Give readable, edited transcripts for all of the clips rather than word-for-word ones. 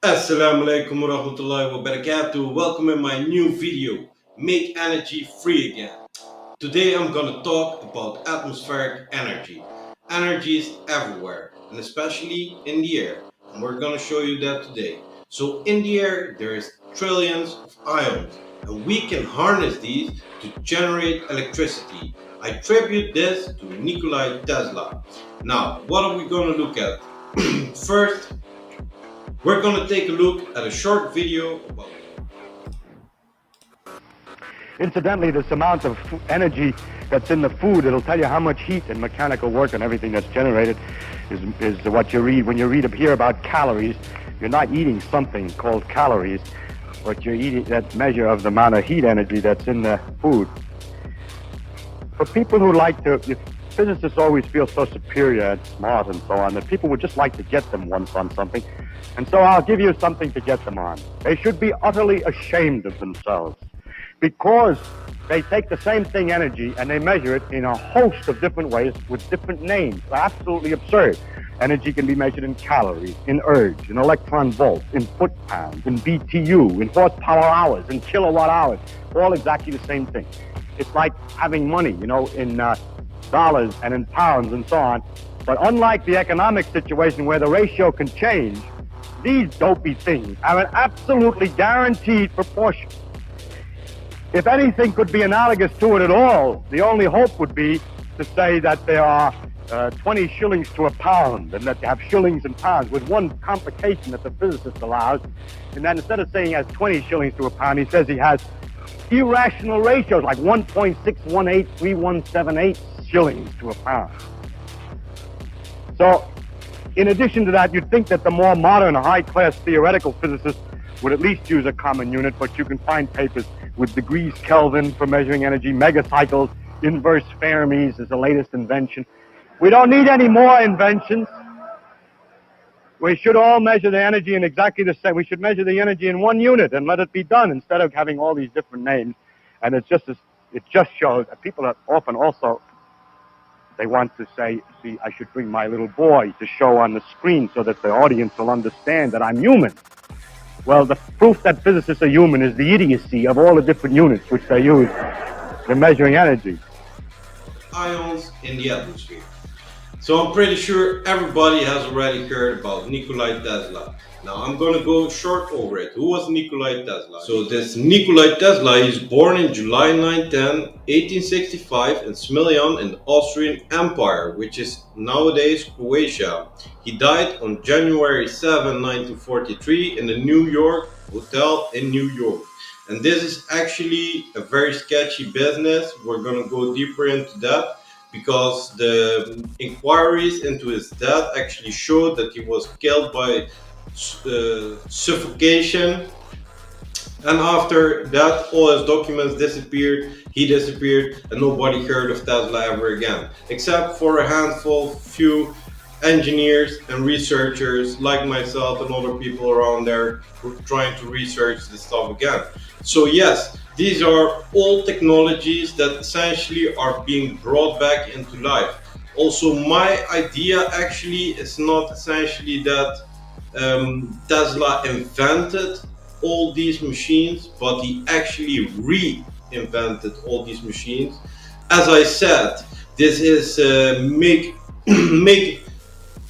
Assalamu alaikum wa rahmatullahi wa barakatuh. Welcome in my new video, Make Energy Free Again. Today I'm gonna talk about atmospheric energy. Energy is everywhere, and especially in the air. And we're gonna show you that today. So in the air, there is trillions of ions, and we can harness these to generate electricity. I attribute this to Nikola Tesla. Now, what are we gonna look at? First, we're gonna take a look at a short video about. Incidentally, this amount of energy that's in the food, it'll tell you how much heat and mechanical work and everything that's generated is what you read. When you read up here about calories, you're not eating something called calories, but you're eating that measure of the amount of heat energy that's in the food. For people who like to, physicists always feel so superior and smart and so on, that people would just like to get them once on something. And so I'll give you something to get them on. They should be utterly ashamed of themselves, because they take the same thing, energy, and they measure it in a host of different ways with different names. Absolutely absurd. Energy can be measured in calories, in ergs, in electron volts, in foot pounds, in BTU, in horsepower hours, in kilowatt hours, all exactly the same thing. It's like having money, in dollars and in pounds and so on. But unlike the economic situation where the ratio can change, these dopey things have an absolutely guaranteed proportion. If anything could be analogous to it at all, the only hope would be to say that there are 20 shillings to a pound, and that you have shillings and pounds, with one complication that the physicist allows, and then instead of saying he has 20 shillings to a pound, he says he has irrational ratios like 1.6183178 shillings to a pound. So, in addition to that, you'd think that the more modern, high-class theoretical physicists would at least use a common unit, but you can find papers with degrees Kelvin for measuring energy, megacycles, inverse Fermis is the latest invention. We don't need any more inventions. We should all measure the energy in exactly the same. We should measure the energy in one unit and let it be done instead of having all these different names. And it just shows that people are often also, they want to say, see, I should bring my little boy to show on the screen so that the audience will understand that I'm human. Well, the proof that physicists are human is the idiocy of all the different units which they use in measuring energy. Ions in the atmosphere. So I'm pretty sure everybody has already heard about Nikola Tesla. Now I'm gonna go short over it. Who was Nikola Tesla? So this Nikola Tesla is born in July 10, 1865 in Smiljan in the Austrian Empire, which is nowadays Croatia. He died on January 7, 1943 in the New York Hotel in New York. And this is actually a very sketchy business. We're gonna go deeper into that, because the inquiries into his death actually showed that he was killed by suffocation, and after that all his documents disappeared, he disappeared, and nobody heard of Tesla ever again, except for a handful, few engineers and researchers like myself and other people around there who are trying to research this stuff again. So yes, these are all technologies that essentially are being brought back into life. Also, my idea actually is not essentially that Tesla invented all these machines, but he actually reinvented all these machines. As I said, this is make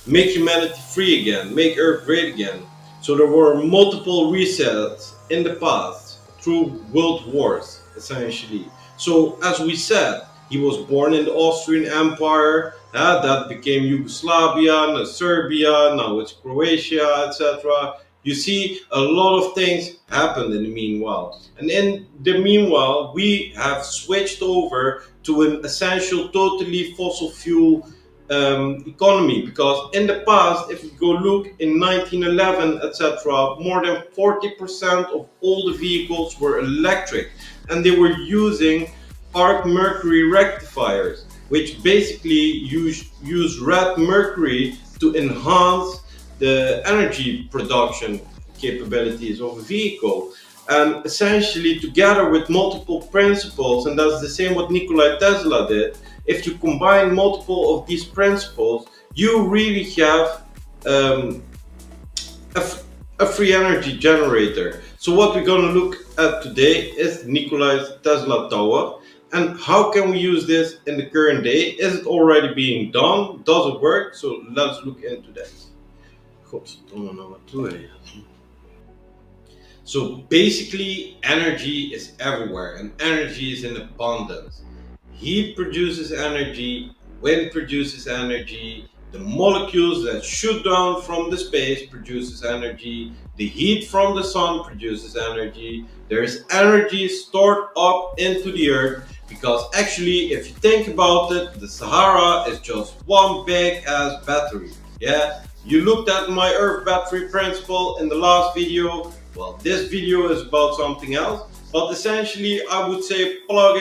humanity free again, make Earth great again. So there were multiple resets in the past through world wars, essentially. So as we said, he was born in the Austrian Empire, that became Yugoslavia, now Serbia, now it's Croatia, etc. You see, a lot of things happened in the meanwhile. And in the meanwhile, we have switched over to an essential, totally fossil fuel economy, because in the past, if you go look in 1911, etc., more than 40% of all the vehicles were electric, and they were using arc mercury rectifiers, which basically use red mercury to enhance the energy production capabilities of a vehicle. And essentially, together with multiple principles, and that's the same what Nikola Tesla did, if you combine multiple of these principles, you really have a free energy generator. So what we're going to look at today is Nikola's Tesla Tower, and how can we use this in the current day? Is it already being done? Does it work? So let's look into that. Godverdomme, nou wat doe je? So basically, energy is everywhere, and energy is in abundance. Heat produces energy, wind produces energy, the molecules that shoot down from the space produces energy, the heat from the sun produces energy. There is energy stored up into the earth, because actually, if you think about it, the Sahara is just one big ass battery. Yeah, you looked at my earth battery principle in the last video. Well, this video is about something else, but essentially I would say plug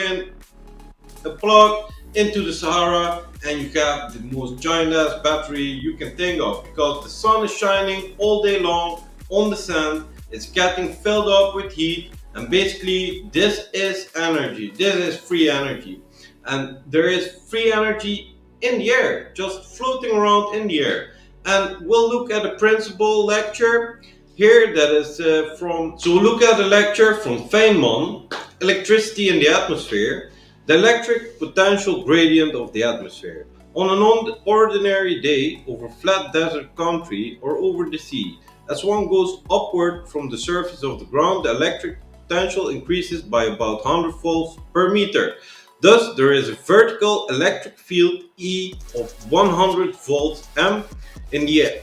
into the Sahara and you have the most giant ass battery you can think of, because the sun is shining all day long on the sand. It's getting filled up with heat, and basically this is energy. This is free energy, and there is free energy in the air, just floating around in the air. And we'll look at a principle lecture here that is so we'll look at a lecture from Feynman, Electricity in the Atmosphere, the electric potential gradient of the atmosphere. On an ordinary day over flat desert country or over the sea, as one goes upward from the surface of the ground, the electric potential increases by about 100 volts per meter. Thus, there is a vertical electric field E of 100 volts M in the air.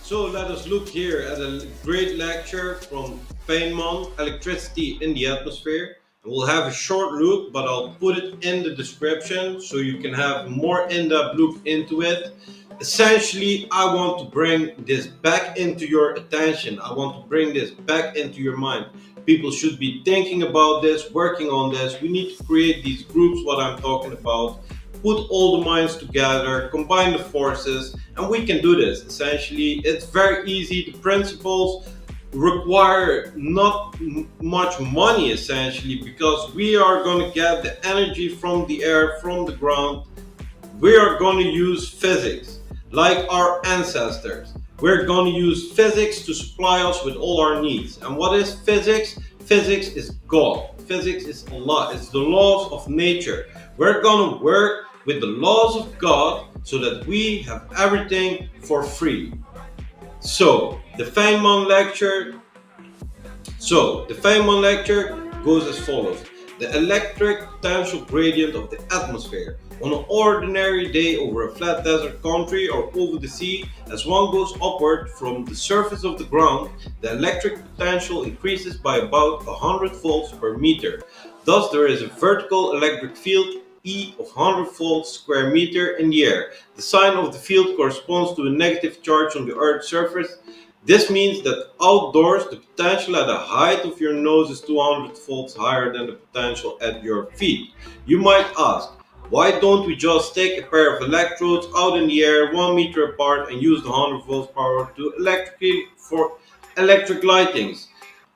So let us look here at a great lecture from Feynman, Electricity in the Atmosphere. We'll have a short look, but I'll put it in the description so you can have more in-depth look into it. Essentially, I want to bring this back into your attention. I want to bring this back into your mind. People should be thinking about this, working on this. We need to create these groups, what I'm talking about. Put all the minds together, combine the forces, and we can do this. Essentially, it's very easy. The principles require not much money, essentially, because we are going to get the energy from the air, from the ground. We are going to use physics like our ancestors. We're going to use physics to supply us with all our needs. And what is physics? Physics is God. Physics is Allah. It's the laws of nature. We're going to work with the laws of God so that we have everything for free. So the Feynman lecture goes as follows. The electric potential gradient of the atmosphere. On an ordinary day over a flat desert country or over the sea, as one goes upward from the surface of the ground, the electric potential increases by about 100 volts per meter. Thus, there is a vertical electric field E of 100 volts square meter in the air. The sign of the field corresponds to a negative charge on the Earth's surface. This means that outdoors, the potential at the height of your nose is 200 volts higher than the potential at your feet. You might ask, why don't we just take a pair of electrodes out in the air 1 meter apart and use the 100 volts power to electric lightings?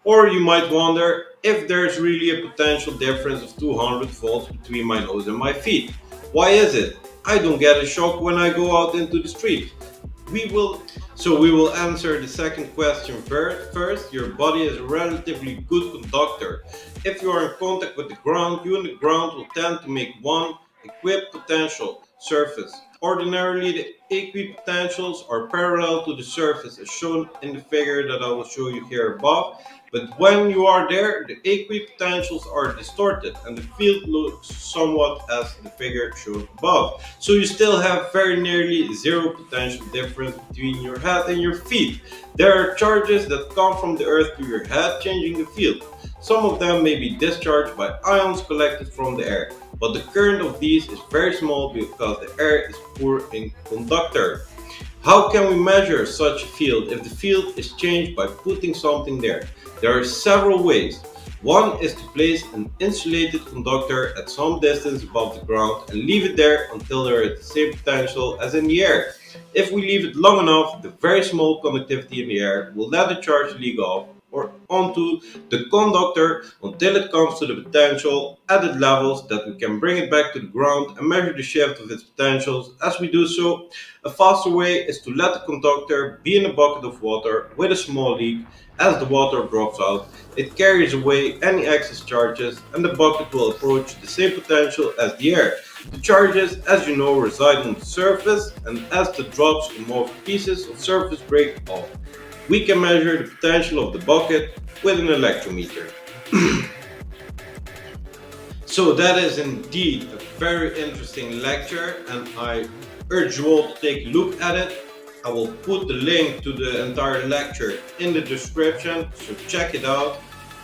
Or you might wonder if there's really a potential difference of 200 volts between my nose and my feet. Why is it? I don't get a shock when I go out into the street. We will answer the second question first. Your body is a relatively good conductor. If you are in contact with the ground, you and the ground will tend to make one equipotential surface. Ordinarily, the equipotentials are parallel to the surface as shown in the figure that I will show you here above. But when you are there, the equipotentials are distorted and the field looks somewhat as the figure shown above. So you still have very nearly zero potential difference between your head and your feet. There are charges that come from the earth to your head, changing the field. Some of them may be discharged by ions collected from the air, but the current of these is very small because the air is poor in conductor. How can we measure such a field if the field is changed by putting something there? There are several ways. One is to place an insulated conductor at some distance above the ground and leave it there until there is the same potential as in the air. If we leave it long enough, the very small conductivity in the air will let the charge leak off, or onto the conductor until it comes to the potential added levels that we can bring it back to the ground and measure the shift of its potentials. As we do so, a faster way is to let the conductor be in a bucket of water with a small leak. As the water drops out, it carries away any excess charges and the bucket will approach the same potential as the air. The charges, as you know, reside on the surface, and as the drops or more pieces of surface break off, we can measure the potential of the bucket with an electrometer. So that is indeed a very interesting lecture, and I urge you all to take a look at it. I will put the link to the entire lecture in the description, so check it out.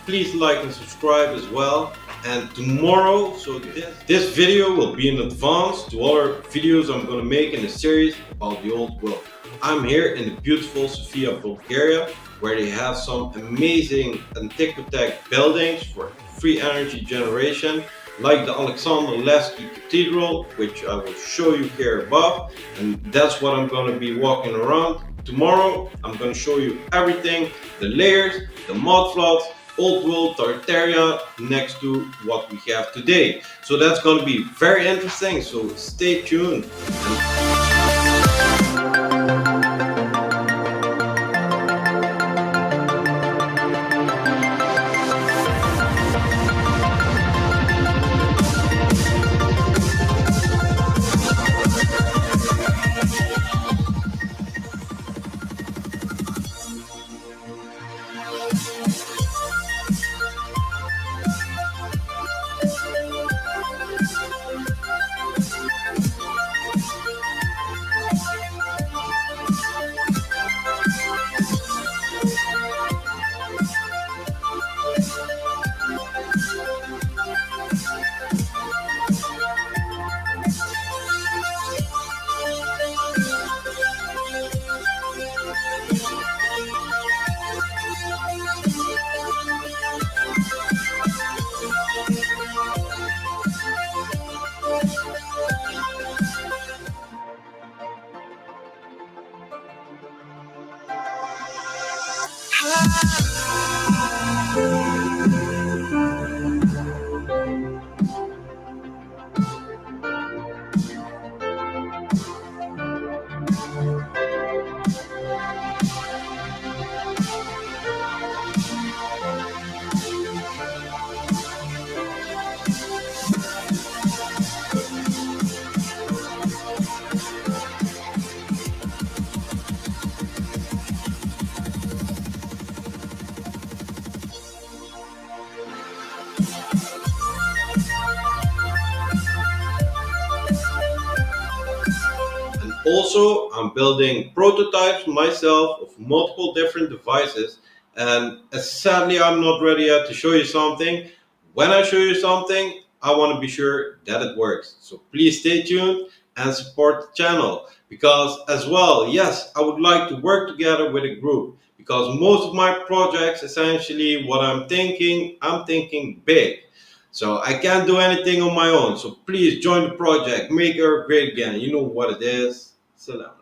Please like and subscribe as well. And tomorrow, so this video will be in advance to other videos I'm going to make in the series about the old world. I'm here in the beautiful Sofia, Bulgaria, where they have some amazing antiquitech buildings for free energy generation, like the Alexander Nevsky Cathedral, which I will show you here above, and that's what I'm going to be walking around. Tomorrow I'm going to show you everything, the layers, the mud floods, old world Tartaria next to what we have today. So that's going to be very interesting, so stay tuned. Also, I'm building prototypes myself of multiple different devices, and sadly I'm not ready yet to show you something. When I show you something, I want to be sure that it works. So please stay tuned and support the channel, because as well, yes, I would like to work together with a group, because most of my projects, essentially what I'm thinking big. So I can't do anything on my own. So please join the project, make Earth great again. You know what it is. Salam.